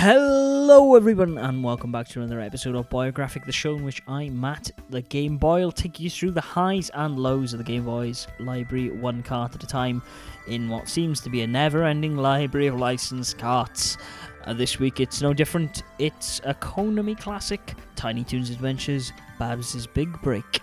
Hello everyone and welcome back to another episode of Boyographic, the show in which I, Matt, the Game Boy, will take you through the highs and lows of the Game Boy's library, one cart at a time, in what seems to be a never-ending library of licensed carts. This week it's no different, it's a Konami classic, Tiny Toons Adventures, Babs' Big Break.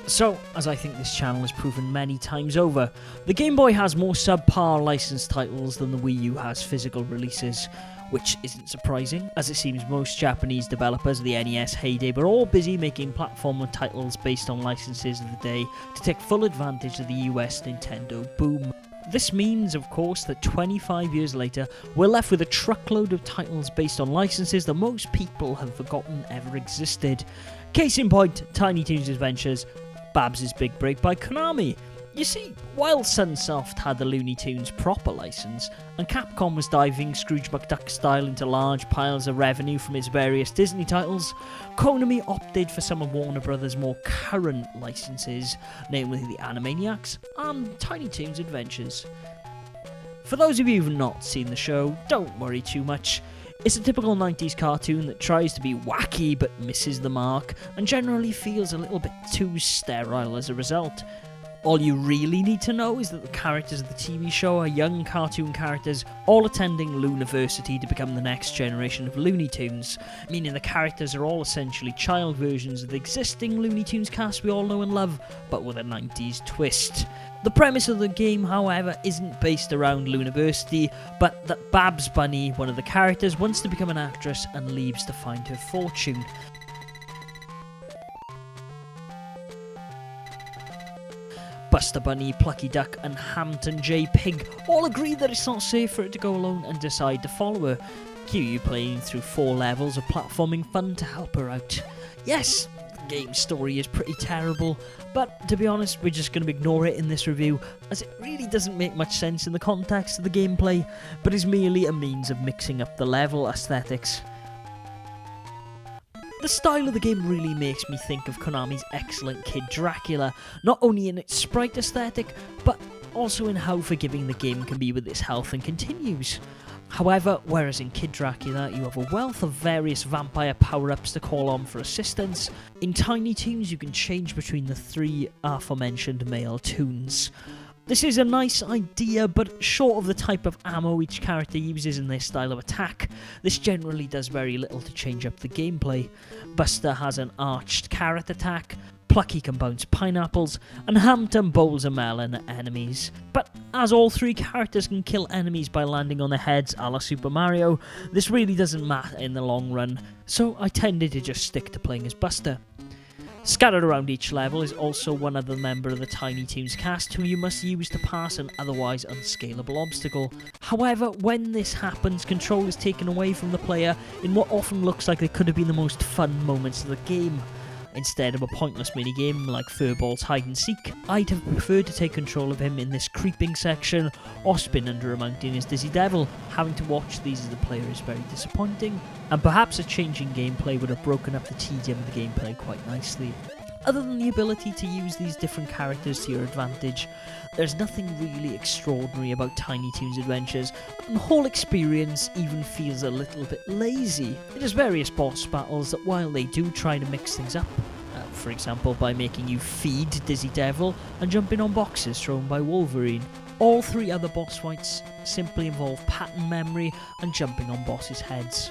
So, as I think this channel has proven many times over, the Game Boy has more subpar licensed titles than the Wii U has physical releases, which isn't surprising, as it seems most Japanese developers of the NES heyday were all busy making platformer titles based on licenses of the day to take full advantage of the US Nintendo boom. This means, of course, that 25 years later, we're left with a truckload of titles based on licenses that most people have forgotten ever existed. Case in point, Tiny Toons Adventures, Babs' Big Break by Konami. You see, while Sunsoft had the Looney Tunes proper license, and Capcom was diving Scrooge McDuck style into large piles of revenue from its various Disney titles, Konami opted for some of Warner Brothers' more current licenses, namely the Animaniacs and Tiny Toons Adventures. For those of you who've not seen the show, don't worry too much. It's a typical 90s cartoon that tries to be wacky but misses the mark, and generally feels a little bit too sterile as a result. All you really need to know is that the characters of the TV show are young cartoon characters all attending Looniversity to become the next generation of Looney Tunes, meaning the characters are all essentially child versions of the existing Looney Tunes cast we all know and love, but with a 90s twist. The premise of the game, however, isn't based around Looniversity, but that Babs Bunny, one of the characters, wants to become an actress and leaves to find her fortune. Buster Bunny, Plucky Duck and Hampton J. Pig all agree that it's not safe for her to go alone and decide to follow her. Cue you playing through 4 levels of platforming fun to help her out. Yes, the game's story is pretty terrible, but to be honest, we're just going to ignore it in this review, as it really doesn't make much sense in the context of the gameplay, but is merely a means of mixing up the level aesthetics. The style of the game really makes me think of Konami's excellent Kid Dracula, not only in its sprite aesthetic, but also in how forgiving the game can be with its health and continues. However, whereas in Kid Dracula you have a wealth of various vampire power-ups to call on for assistance, in Tiny Toons you can change between the 3 aforementioned male Toons. This is a nice idea, but short of the type of ammo each character uses in their style of attack, this generally does very little to change up the gameplay. Buster has an arched carrot attack, Plucky can bounce pineapples, and Hampton bowls a melon at enemies. But as all 3 characters can kill enemies by landing on their heads a la Super Mario, this really doesn't matter in the long run, so I tended to just stick to playing as Buster. Scattered around each level is also one other member of the Tiny Toons cast who you must use to pass an otherwise unscalable obstacle. However, when this happens, control is taken away from the player in what often looks like they could have been the most fun moments of the game. Instead of a pointless minigame like Furball's hide and seek, I'd have preferred to take control of him in this creeping section, or spin under a mountain as Dizzy Devil. Having to watch these as a player is very disappointing, and perhaps a change in gameplay would have broken up the tedium of the gameplay quite nicely. Other than the ability to use these different characters to your advantage, there's nothing really extraordinary about Tiny Toons Adventures, and the whole experience even feels a little bit lazy. It has various boss battles that, while they do try to mix things up, for example by making you feed Dizzy Devil and jumping on boxes thrown by Wolverine, all 3 other boss fights simply involve pattern memory and jumping on bosses' heads.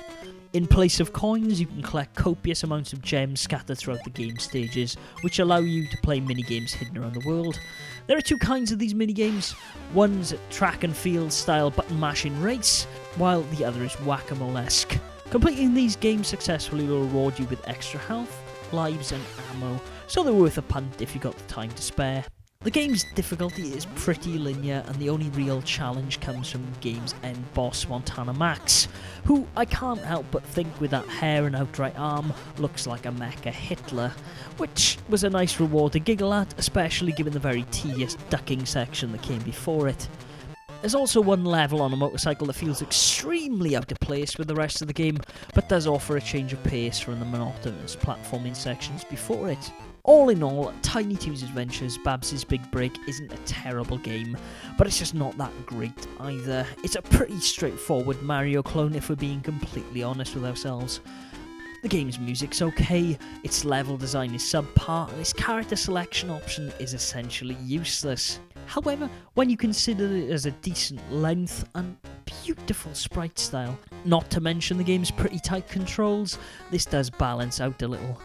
In place of coins, you can collect copious amounts of gems scattered throughout the game stages, which allow you to play minigames hidden around the world. There are 2 kinds of these minigames. One's track and field style button mashing race, while the other is whack-a-mole-esque. Completing these games successfully will reward you with extra health, lives and ammo, so they're worth a punt if you've got the time to spare. The game's difficulty is pretty linear, and the only real challenge comes from the game's end boss, Montana Max, who I can't help but think with that hair and outright arm looks like a mecha Hitler, which was a nice reward to giggle at, especially given the very tedious ducking section that came before it. There's also one level on a motorcycle that feels extremely out of place with the rest of the game, but does offer a change of pace from the monotonous platforming sections before it. All in all, Tiny Toons Adventures, Babs' Big Break, isn't a terrible game, but it's just not that great either. It's a pretty straightforward Mario clone if we're being completely honest with ourselves. The game's music's okay, its level design is subpar, and its character selection option is essentially useless. However, when you consider it as a decent length and beautiful sprite style, not to mention the game's pretty tight controls, this does balance out a little.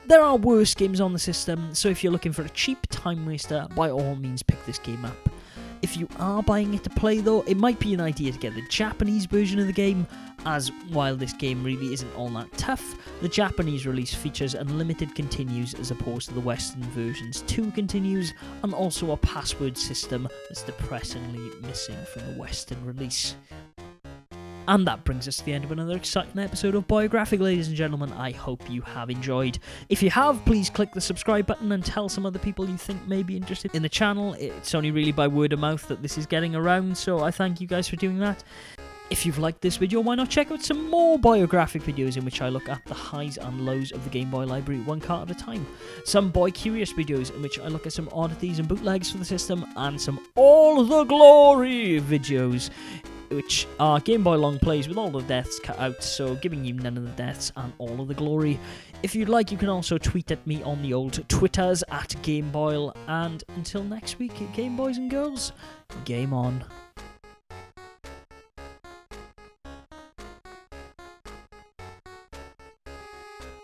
There are worse games on the system, so if you're looking for a cheap time waster, by all means pick this game up. If you are buying it to play though, it might be an idea to get the Japanese version of the game, as while this game really isn't all that tough, the Japanese release features unlimited continues as opposed to the Western version's 2 continues, and also a password system that's depressingly missing from the Western release. And that brings us to the end of another exciting episode of Boyographic, ladies and gentlemen. I hope you have enjoyed. If you have, please click the subscribe button and tell some other people you think may be interested in the channel. It's only really by word of mouth that this is getting around, so I thank you guys for doing that. If you've liked this video, why not check out some more Boyographic videos in which I look at the highs and lows of the Game Boy library one card at a time. Some Boy Curious videos in which I look at some oddities and bootlegs for the system, and some All the Glory videos, which are Game Boy long plays with all the deaths cut out, so giving you none of the deaths and all of the glory. If you'd like, you can also tweet at me on the old Twitters at Gameboy, and until next week, Game Boys and Girls, game on.